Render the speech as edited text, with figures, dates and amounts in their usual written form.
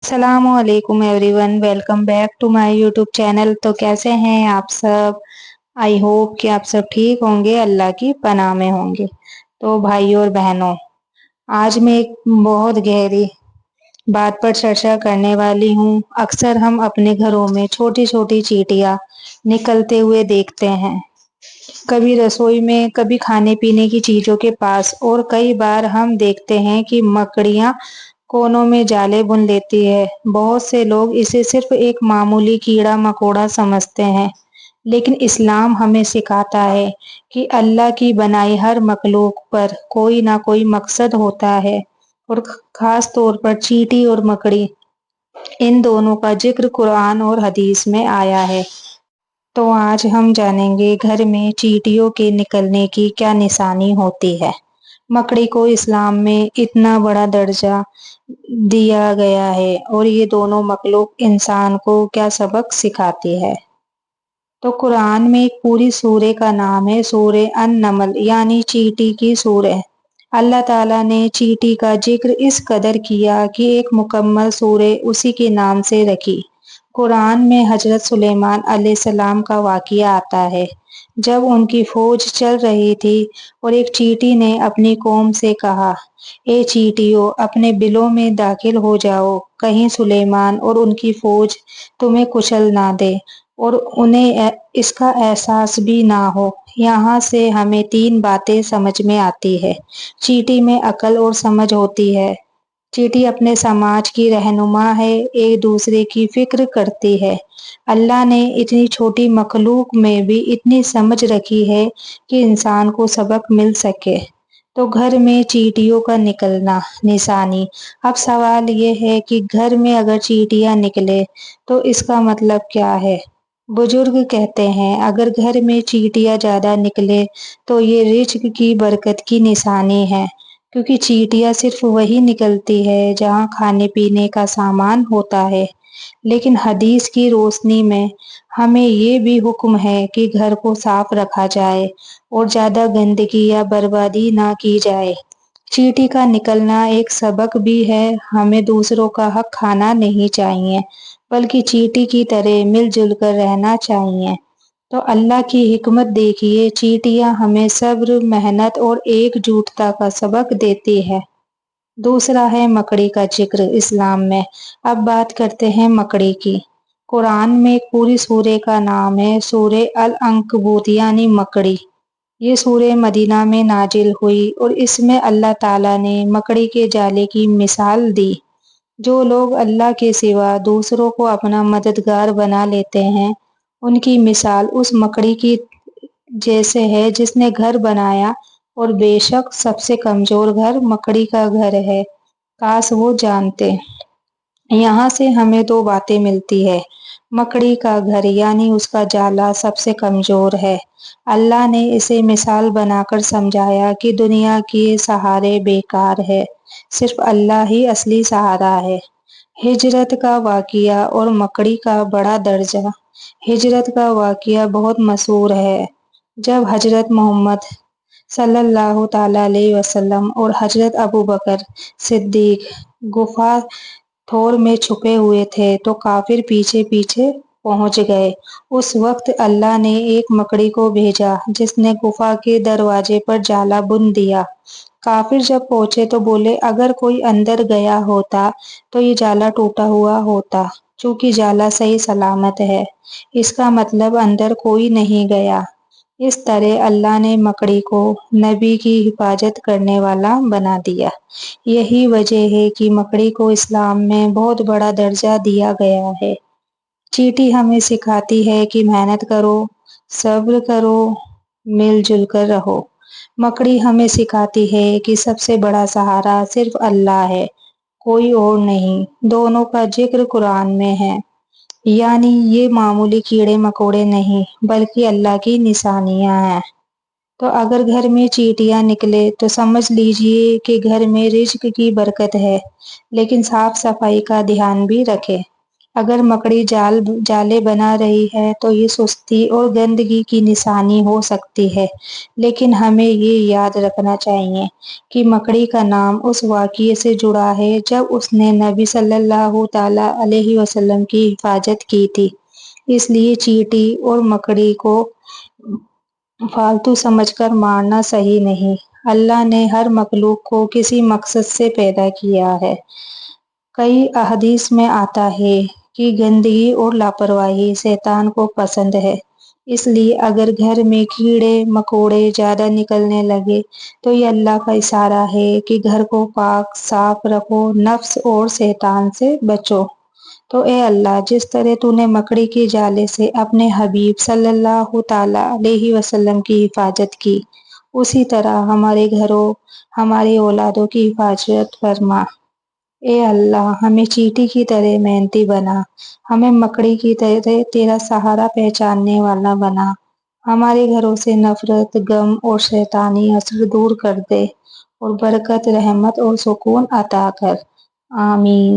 अस्सलाम वालेकुम everyone, welcome back to my YouTube channel. तो कैसे हैं आप सब? आई होप कि आप सब ठीक होंगे, अल्लाह की पनाह में होंगे। तो भाइयों और बहनों, आज मैं एक बहुत गहरी बात पर चर्चा करने वाली हूँ। अक्सर हम अपने घरों में छोटी छोटी चींटियां निकलते हुए देखते हैं, कभी रसोई में, कभी खाने पीने की चीजों के पास, और कई बार हम देखते हैं कि मकड़ियां कोनों में जाले बुन लेती है। बहुत से लोग इसे सिर्फ एक मामूली कीड़ा मकोड़ा समझते हैं, लेकिन इस्लाम हमें सिखाता है कि अल्लाह की बनाई हर मखलूक पर कोई ना कोई मकसद होता है, और खास तौर पर चींटी और मकड़ी, इन दोनों का जिक्र कुरान और हदीस में आया है। तो आज हम जानेंगे घर में चींटियों के निकलने की क्या निशानी होती है। मकड़ी को इस्लाम में इतना बड़ा दर्जा दिया गया है, और ये दोनों मखलूक इंसान को क्या सबक सिखाती है। तो कुरान में एक पूरी सूरे का नाम है सूरे अन नमल, यानी चींटी की सूरह। अल्लाह ताला ने चींटी का जिक्र इस कदर किया कि एक मुकम्मल सूरह उसी के नाम से रखी। कुरान में हजरत सुलेमान अलैहिस्सलाम का वाक़िया आता है, जब उनकी फौज चल रही थी और एक चींटी ने अपनी कौम से कहा, ए चींटियों, अपने बिलों में दाखिल हो जाओ, कहीं सुलेमान और उनकी फौज तुम्हें कुचल ना दे और उन्हें इसका एहसास भी ना हो। यहाँ से हमें तीन बातें समझ में आती है। चींटी में अकल और समझ होती है। चींटी अपने समाज की रहनुमा है, एक दूसरे की फिक्र करती है। अल्लाह ने इतनी छोटी मखलूक में भी इतनी समझ रखी है कि इंसान को सबक मिल सके। तो घर में चींटियों का निकलना निशानी। अब सवाल ये है कि घर में अगर चींटियां निकले तो इसका मतलब क्या है। बुजुर्ग कहते हैं, अगर घर में चींटियां ज्यादा निकले तो ये रिज्क की बरकत की निशानी है, क्योंकि चींटियां सिर्फ वही निकलती है जहाँ खाने पीने का सामान होता है। लेकिन हदीस की रोशनी में हमें ये भी हुक्म है कि घर को साफ रखा जाए और ज्यादा गंदगी या बर्बादी ना की जाए। चींटी का निकलना एक सबक भी है, हमें दूसरों का हक खाना नहीं चाहिए, बल्कि चींटी की तरह मिलजुल कर रहना चाहिए। तो अल्लाह की हिकमत देखिए, चींटियां हमें सब्र, मेहनत और एकजुटता का सबक देती है। दूसरा है मकड़ी का जिक्र इस्लाम में। अब बात करते हैं मकड़ी की। कुरान में एक पूरी सूरे का नाम है सूरे अल अंकबूत, यानी मकड़ी। ये सूरे मदीना में नाजिल हुई और इसमें अल्लाह ताला ने मकड़ी के जाले की मिसाल दी। जो लोग अल्लाह के सिवा दूसरों को अपना मददगार बना लेते हैं, उनकी मिसाल उस मकड़ी की जैसे है जिसने घर बनाया, और बेशक सबसे कमजोर घर मकड़ी का घर है, काश वो जानते। यहाँ से हमें दो बातें मिलती है। मकड़ी का घर यानी उसका जाला सबसे कमजोर है। अल्लाह ने इसे मिसाल बनाकर समझाया कि दुनिया के सहारे बेकार है, सिर्फ अल्लाह ही असली सहारा है। हिजरत का वाकिया और मकड़ी का बड़ा दर्जा। हिजरत का वाकिया बहुत मशहूर है। जब हजरत मोहम्मद सल्लल्लाहु ताला अलैहि वसल्लम और हजरत अबू बकर सिद्दीक गुफा थोर में छुपे हुए थे, तो काफिर पीछे पीछे पहुंच गए। उस वक्त अल्लाह ने एक मकड़ी को भेजा जिसने गुफा के दरवाजे पर जाला बुन दिया। काफिर जब पहुंचे तो बोले, अगर कोई अंदर गया होता तो ये जाला टूटा हुआ होता, चूंकि जाला सही सलामत है, इसका मतलब अंदर कोई नहीं गया। इस तरह अल्लाह ने मकड़ी को नबी की हिफाजत करने वाला बना दिया। यही वजह है कि मकड़ी को इस्लाम में बहुत बड़ा दर्जा दिया गया है। चींटी हमें सिखाती है कि मेहनत करो, सब्र करो, मिलजुल कर रहो। मकड़ी हमें सिखाती है कि सबसे बड़ा सहारा सिर्फ अल्लाह है, कोई और नहीं। दोनों का जिक्र कुरान में है, यानी ये मामूली कीड़े मकोड़े नहीं, बल्कि अल्लाह की निशानियां हैं। तो अगर घर में चींटियां निकले तो समझ लीजिए कि घर में रिज्क की बरकत है, लेकिन साफ सफाई का ध्यान भी रखें। اگر مکڑی جالے بنا رہی ہے تو یہ سستی اور گندگی کی نشانی ہو سکتی ہے، لیکن ہمیں یہ یاد رکھنا چاہیے کہ مکڑی کا نام اس واقعے سے جڑا ہے جب اس نے نبی صلی اللہ تعالی علیہ وسلم کی حفاظت کی تھی۔ اس لیے چیونٹی اور مکڑی کو فالتو سمجھ کر مارنا صحیح نہیں۔ اللہ نے ہر مخلوق کو کسی مقصد سے پیدا کیا ہے۔ کئی احادیث میں آتا ہے کہ گندگی اور لاپرواہی شیطان کو پسند ہے، اس لیے اگر گھر میں کیڑے مکوڑے زیادہ نکلنے لگے تو یہ اللہ کا اشارہ ہے کہ گھر کو پاک صاف رکھو، نفس اور شیطان سے بچو۔ تو اے اللہ، جس طرح تو نے مکڑی کے جالے سے اپنے حبیب صلی اللہ تعالی علیہ وسلم کی حفاظت کی، اسی طرح ہمارے گھروں، ہماری اولادوں کی حفاظت فرما۔ اے اللہ، ہمیں چیونٹی کی طرح محنتی بنا، ہمیں مکڑی کی طرح تیرا سہارا پہچاننے والا بنا، ہمارے گھروں سے نفرت، غم اور شیطانی اثر دور کر دے اور برکت، رحمت اور سکون عطا کر۔ آمین۔